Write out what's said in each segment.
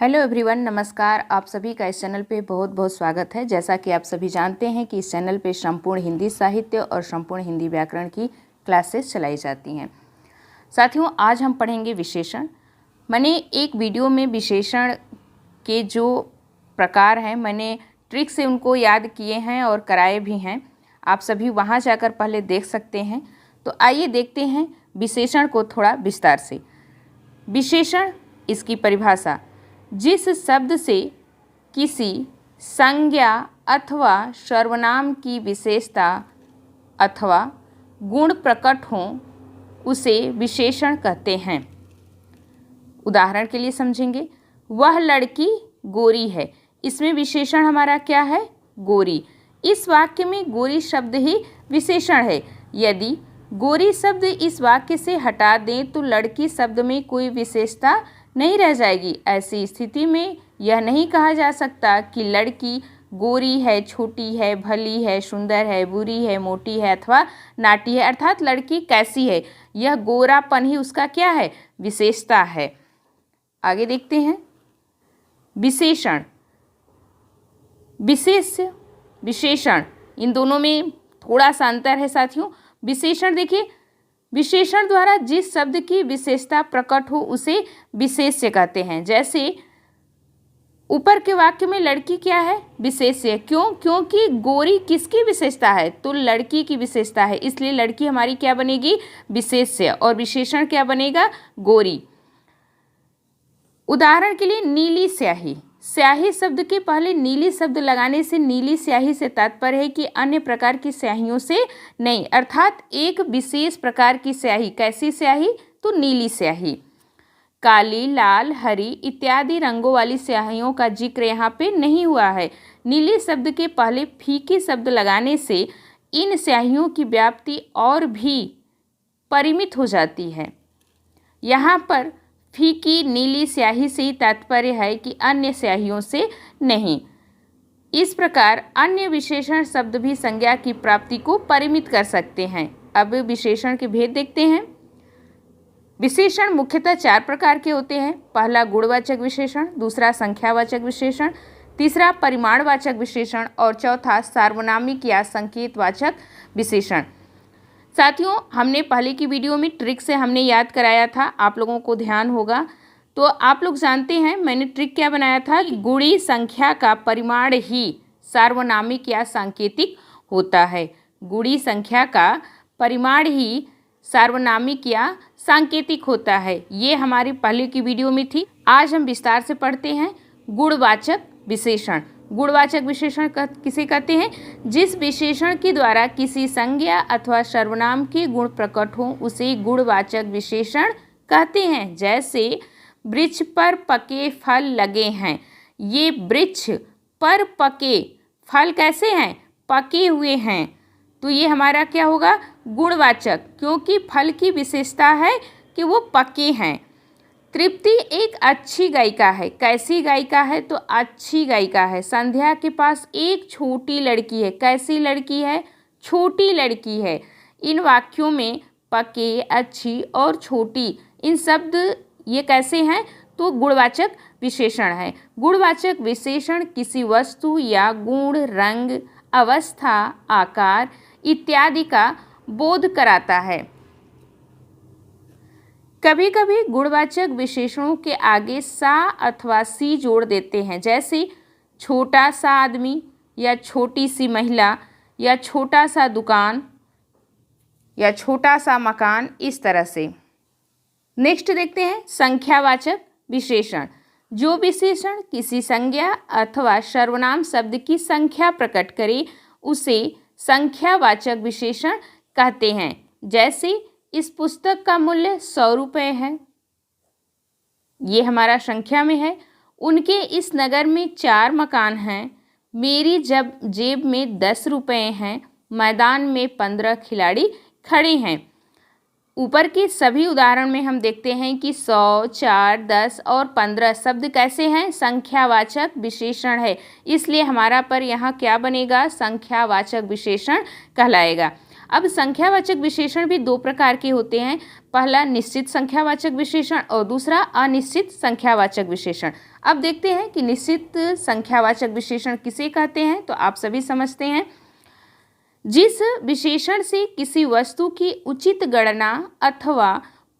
Hello everyone, नमस्कार। आप सभी का इस चैनल पे बहुत बहुत स्वागत है। जैसा कि आप सभी जानते हैं कि इस चैनल पे संपूर्ण हिंदी साहित्य और संपूर्ण हिंदी व्याकरण की क्लासेस चलाई जाती हैं। साथियों, आज हम पढ़ेंगे विशेषण। मैंने एक वीडियो में विशेषण के जो प्रकार हैं मैंने ट्रिक से उनको याद किए हैं और कराए भी हैं। आप सभी वहाँ जाकर पहले देख सकते हैं। तो आइए देखते हैं विशेषण को थोड़ा विस्तार से। विशेषण, इसकी परिभाषा: जिस शब्द से किसी संज्ञा अथवा सर्वनाम की विशेषता अथवा गुण प्रकट हों उसे विशेषण कहते हैं। उदाहरण के लिए समझेंगे, वह लड़की गोरी है। इसमें विशेषण हमारा क्या है? गोरी। इस वाक्य में गोरी शब्द ही विशेषण है। यदि गोरी शब्द इस वाक्य से हटा दें तो लड़की शब्द में कोई विशेषता नहीं रह जाएगी। ऐसी स्थिति में यह नहीं कहा जा सकता कि लड़की गोरी है, छोटी है, भली है, सुंदर है, बुरी है, मोटी है अथवा नाटी है। अर्थात लड़की कैसी है, यह गोरापन ही उसका क्या है? विशेषता है। आगे देखते हैं विशेषण, विशेष्य, विशेषण, इन दोनों में थोड़ा सा अंतर है साथियों। विशेषण देखिए, विशेषण द्वारा जिस शब्द की विशेषता प्रकट हो उसे विशेष्य कहते हैं। जैसे ऊपर के वाक्य में लड़की क्या है? विशेष्य। क्यों? क्योंकि गोरी किसकी विशेषता है? तो लड़की की विशेषता है, इसलिए लड़की हमारी क्या बनेगी? विशेष्य। और विशेषण क्या बनेगा? गोरी। उदाहरण के लिए नीली स्याही। स्याही शब्द के पहले नीली शब्द लगाने से नीली स्याही से तात्पर्य है कि अन्य प्रकार की स्याहियों से नहीं, अर्थात एक विशेष प्रकार की स्याही। कैसी स्याही? तो नीली स्याही। काली, लाल, हरी इत्यादि रंगों वाली स्याहियों का जिक्र यहाँ पे नहीं हुआ है। नीली शब्द के पहले फीकी शब्द लगाने से इन स्याहियों की व्याप्ति और भी परिमित हो जाती है। यहाँ पर फीकी नीली स्याही से ही तात्पर्य है कि अन्य स्याहियों से नहीं। इस प्रकार अन्य विशेषण शब्द भी संज्ञा की प्राप्ति को परिमित कर सकते हैं। अब विशेषण के भेद देखते हैं। विशेषण मुख्यतः 4 प्रकार के होते हैं। पहला गुणवाचक विशेषण, दूसरा संख्यावाचक विशेषण, तीसरा परिमाणवाचक विशेषण और चौथा सार्वनामिक या संकेतवाचक विशेषण। साथियों, हमने पहले की वीडियो में ट्रिक से हमने याद कराया था, आप लोगों को ध्यान होगा। तो आप लोग जानते हैं मैंने ट्रिक क्या बनाया था कि गुणी संख्या का परिमाण ही सार्वनामिक या सांकेतिक होता है। गुणी संख्या का परिमाण ही सार्वनामिक या सांकेतिक होता है। ये हमारी पहले की वीडियो में थी। आज हम विस्तार से पढ़ते हैं गुणवाचक विशेषण। गुणवाचक विशेषण किसे कहते हैं? जिस विशेषण के द्वारा किसी संज्ञा अथवा सर्वनाम के गुण प्रकट हो उसे गुणवाचक विशेषण कहते हैं। जैसे वृक्ष पर पके फल लगे हैं। ये वृक्ष पर पके फल कैसे हैं? पके हुए हैं। तो ये हमारा क्या होगा? गुणवाचक, क्योंकि फल की विशेषता है कि वो पके हैं। तृप्ति एक अच्छी गायिका है। कैसी गायिका है? तो अच्छी गायिका है। संध्या के पास एक छोटी लड़की है। कैसी लड़की है? छोटी लड़की है। इन वाक्यों में पके, अच्छी और छोटी, इन शब्द ये कैसे हैं? तो गुणवाचक विशेषण है। गुणवाचक विशेषण किसी वस्तु या गुण, रंग, अवस्था, आकार इत्यादि का बोध कराता है। कभी कभी गुणवाचक विशेषणों के आगे सा अथवा सी जोड़ देते हैं। जैसे छोटा सा आदमी या छोटी सी महिला या छोटा सा दुकान या छोटा सा मकान, इस तरह से। नेक्स्ट देखते हैं संख्यावाचक विशेषण। जो विशेषण किसी संज्ञा अथवा सर्वनाम शब्द की संख्या प्रकट करे उसे संख्यावाचक विशेषण कहते हैं। जैसे इस पुस्तक का मूल्य 100 रुपये है, ये हमारा संख्या में है। उनके इस नगर में 4 मकान हैं। मेरी जेब में 10 रुपये हैं। मैदान में 15 खिलाड़ी खड़े हैं। ऊपर के सभी उदाहरण में हम देखते हैं कि 100, 4, 10 और 15 शब्द कैसे हैं? संख्यावाचक विशेषण है। इसलिए हमारा पर यहाँ क्या बनेगा? संख्यावाचक विशेषण कहलाएगा। अब संख्यावाचक विशेषण भी दो प्रकार के होते हैं, पहला निश्चित संख्यावाचक विशेषण और दूसरा अनिश्चित संख्यावाचक विशेषण। अब देखते हैं कि निश्चित संख्यावाचक विशेषण किसे कहते हैं, तो आप सभी समझते हैं, जिस विशेषण से किसी वस्तु की उचित गणना अथवा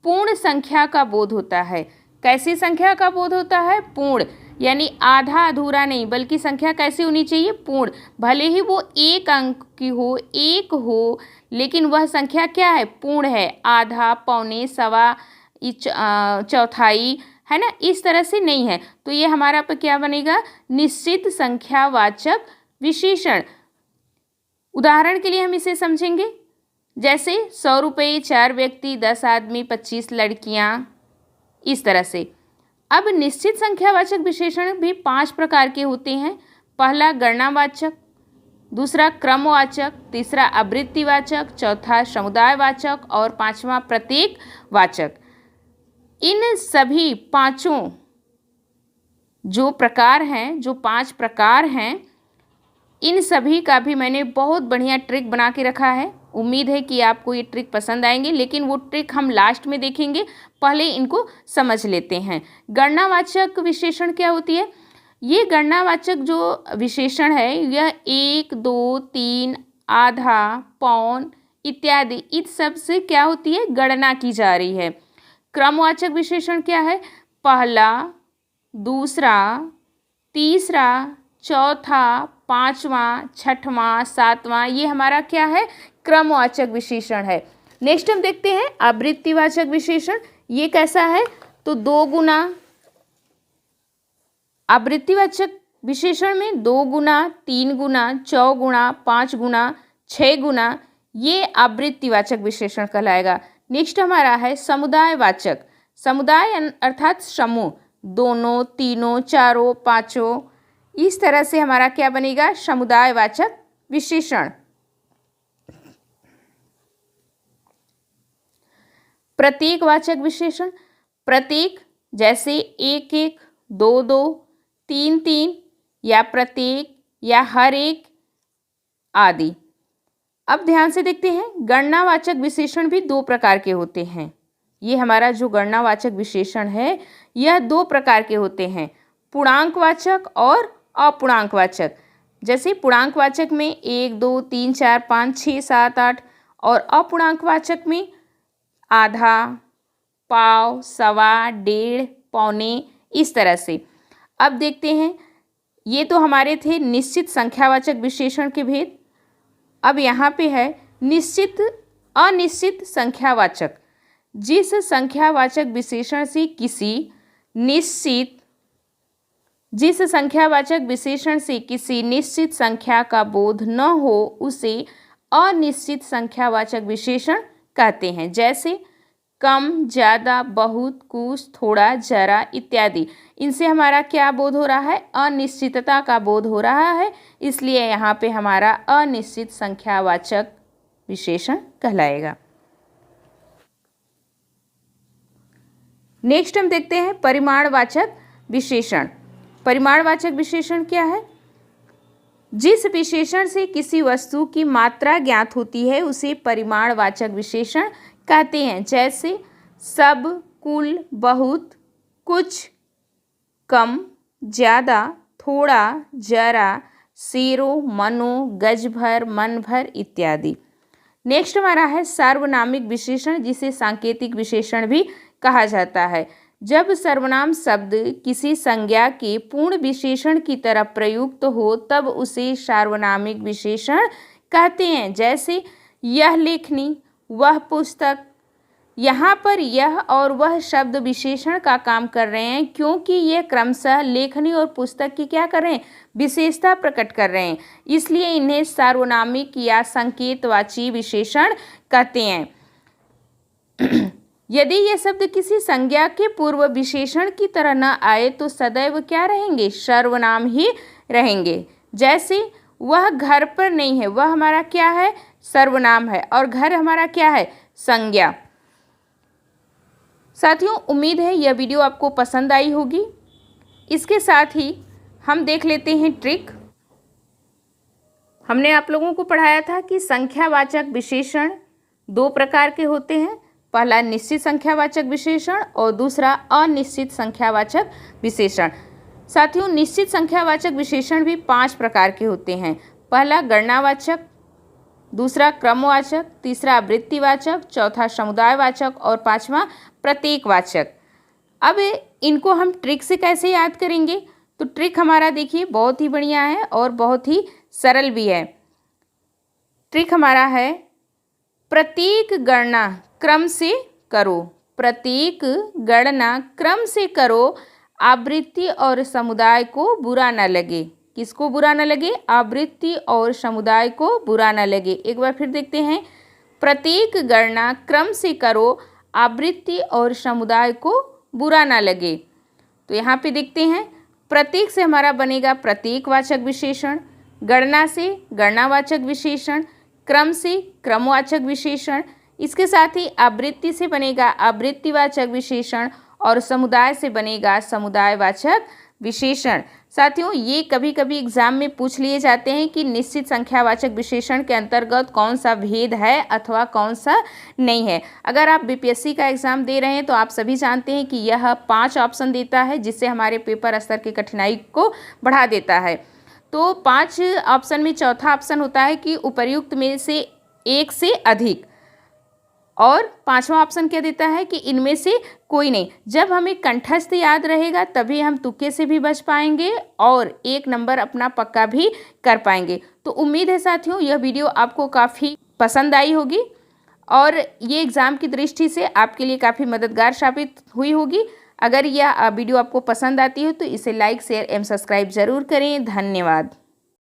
पूर्ण संख्या का बोध होता है। कैसी संख्या का बोध होता है? पूर्ण, यानी आधा अधूरा नहीं, बल्कि संख्या कैसी होनी चाहिए? पूर्ण। भले ही वो एक अंक की हो, एक हो, लेकिन वह संख्या क्या है? पूर्ण है। आधा, पौने, सवा, चौथाई, है ना, इस तरह से नहीं है। तो ये हमारा पे क्या बनेगा? निश्चित संख्यावाचक विशेषण। उदाहरण के लिए हम इसे समझेंगे, जैसे 100 रुपये, 4 व्यक्ति, 10 आदमी, 25 लड़कियां, इस तरह से। अब निश्चित संख्यावाचक विशेषण भी 5 प्रकार के होते हैं। पहला गणनावाचक, दूसरा क्रमवाचक, तीसरा आवृत्तिवाचक, चौथा समुदायवाचक और पांचवा प्रतीकवाचक। इन सभी पांचों जो प्रकार हैं, जो 5 प्रकार हैं, इन सभी का भी मैंने बहुत बढ़िया ट्रिक बना के रखा है। उम्मीद है कि आपको ये ट्रिक पसंद आएंगे, लेकिन वो ट्रिक हम लास्ट में देखेंगे, पहले इनको समझ लेते हैं। गणनावाचक विशेषण क्या होती है? ये गणनावाचक जो विशेषण है, यह 1, 2, 3, आधा, पौन इत्यादि इस सब से क्या होती है? गणना की जा रही है। क्रमवाचक विशेषण क्या है? पहला, दूसरा, तीसरा, चौथा, पांचवा, छठवां, सातवां, ये हमारा क्या है? क्रमवाचक विशेषण है। नेक्स्ट हम देखते हैं आवृत्तिवाचक विशेषण। ये कैसा है? तो 2 गुना, आवृत्तिवाचक विशेषण में 2 गुना, 3 गुना, 4 गुना, 5 गुना, 6 गुना, ये आवृत्तिवाचक विशेषण कहलाएगा। नेक्स्ट हमारा है समुदायवाचक। समुदाय अर्थात समूह, दोनों, तीनों, चारों, पांचों, इस तरह से हमारा क्या बनेगा? समुदायवाचक विशेषण। प्रतीकवाचक विशेषण, प्रतीक जैसे 1 1, 2 2, 3 3, या प्रत्येक, या हर एक आदि। अब ध्यान से देखते हैं, गणनावाचक विशेषण भी 2 प्रकार के होते हैं। ये हमारा जो गणनावाचक विशेषण है, यह 2 प्रकार के होते हैं, पूर्णांकवाचक और अपूर्णांकवाचक। जैसे पूर्णांकवाचक में 1 2 3 4 5 6 7 8, और अपूर्णांकवाचक में आधा, पाव, सवा, डेढ़, पौने, इस तरह से। अब देखते हैं, ये तो हमारे थे निश्चित संख्यावाचक विशेषण के भेद। अब यहाँ पे है निश्चित अनिश्चित संख्यावाचक। जिस संख्यावाचक विशेषण से किसी निश्चित संख्या का बोध न हो, उसे अनिश्चित संख्यावाचक विशेषण कहते हैं। जैसे कम, ज़्यादा, बहुत, कुछ, थोड़ा, जरा इत्यादि। इनसे हमारा क्या बोध हो रहा है? अनिश्चितता का बोध हो रहा है, इसलिए यहाँ पे हमारा अनिश्चित संख्यावाचक विशेषण कहलाएगा। नेक्स्ट हम देखते हैं परिमाणवाचक विशेषण। परिमाणवाचक विशेषण क्या है? जिस विशेषण से किसी वस्तु की मात्रा ज्ञात होती है, उसे परिमाणवाचक विशेषण कहते हैं। जैसे सब, कुल, बहुत, कुछ, कम, ज़्यादा, थोड़ा, जरा, सेरो, मनो, गज भर, मन भर इत्यादि। नेक्स्ट हमारा है सार्वनामिक विशेषण, जिसे सांकेतिक विशेषण भी कहा जाता है। जब सर्वनाम शब्द किसी संज्ञा के पूर्ण विशेषण की तरह प्रयुक्त हो, तब उसे सार्वनामिक विशेषण कहते हैं। जैसे यह लेखनी, वह पुस्तक। यहाँ पर यह और वह शब्द विशेषण का काम कर रहे हैं, क्योंकि ये क्रमशः लेखनी और पुस्तक की क्या कर रहे हैं? विशेषता प्रकट कर रहे हैं, इसलिए इन्हें सार्वनामिक या संकेतवाची विशेषण कहते हैं। यदि ये शब्द किसी संज्ञा के पूर्व विशेषण की तरह न आए, तो सदैव क्या रहेंगे? सर्वनाम ही रहेंगे। जैसे वह घर पर नहीं है, वह हमारा क्या है? सर्वनाम है, और घर हमारा क्या है? संज्ञा। साथियों, उम्मीद है यह वीडियो आपको पसंद आई होगी। इसके साथ ही हम देख लेते हैं ट्रिक। हमने आप लोगों को पढ़ाया था कि संख्यावाचक विशेषण दो प्रकार के होते हैं। पहला निश्चित संख्यावाचक विशेषण और दूसरा अनिश्चित संख्यावाचक विशेषण। साथियों, निश्चित संख्यावाचक विशेषण भी 5 प्रकार के होते हैं। पहला गणनावाचक, दूसरा क्रमवाचक, तीसरा आवृत्तिवाचक, चौथा समुदायवाचक और पांचवा प्रतीकवाचक। अब इनको हम ट्रिक से कैसे याद करेंगे? तो ट्रिक हमारा देखिए बहुत ही बढ़िया है और बहुत ही सरल भी है। ट्रिक हमारा है, प्रतीक गणना क्रम से करो। प्रतीक गणना क्रम से करो, आवृत्ति और समुदाय को बुरा न लगे। किसको बुरा न लगे? आवृत्ति और समुदाय को बुरा न लगे। एक बार फिर देखते हैं, प्रतीक गणना क्रम से करो, आवृत्ति और समुदाय को बुरा न लगे। तो यहाँ पे देखते हैं, प्रतीक से हमारा बनेगा प्रतीकवाचक विशेषण, गणना से गणनावाचक विशेषण, क्रम से क्रमवाचक विशेषण, इसके साथ ही आवृत्ति से बनेगा आवृत्तिवाचक विशेषण और समुदाय से बनेगा समुदायवाचक विशेषण। साथियों, ये कभी कभी एग्जाम में पूछ लिए जाते हैं कि निश्चित संख्यावाचक विशेषण के अंतर्गत कौन सा भेद है अथवा कौन सा नहीं है। अगर आप बीपीएससी का एग्जाम दे रहे हैं तो आप सभी जानते हैं कि यह 5 ऑप्शन देता है, जिससे हमारे पेपर स्तर की कठिनाई को बढ़ा देता है। तो 5 ऑप्शन में चौथा ऑप्शन होता है कि उपर्युक्त में से एक से अधिक, और 5वां ऑप्शन क्या देता है कि इनमें से कोई नहीं। जब हमें कंठस्थ याद रहेगा तभी हम तुक्के से भी बच पाएंगे और 1 नंबर अपना पक्का भी कर पाएंगे। तो उम्मीद है साथियों यह वीडियो आपको काफ़ी पसंद आई होगी और ये एग्ज़ाम की दृष्टि से आपके लिए काफ़ी मददगार साबित हुई होगी। अगर यह वीडियो आपको पसंद आती है तो इसे लाइक, शेयर एवं सब्सक्राइब जरूर करें। धन्यवाद।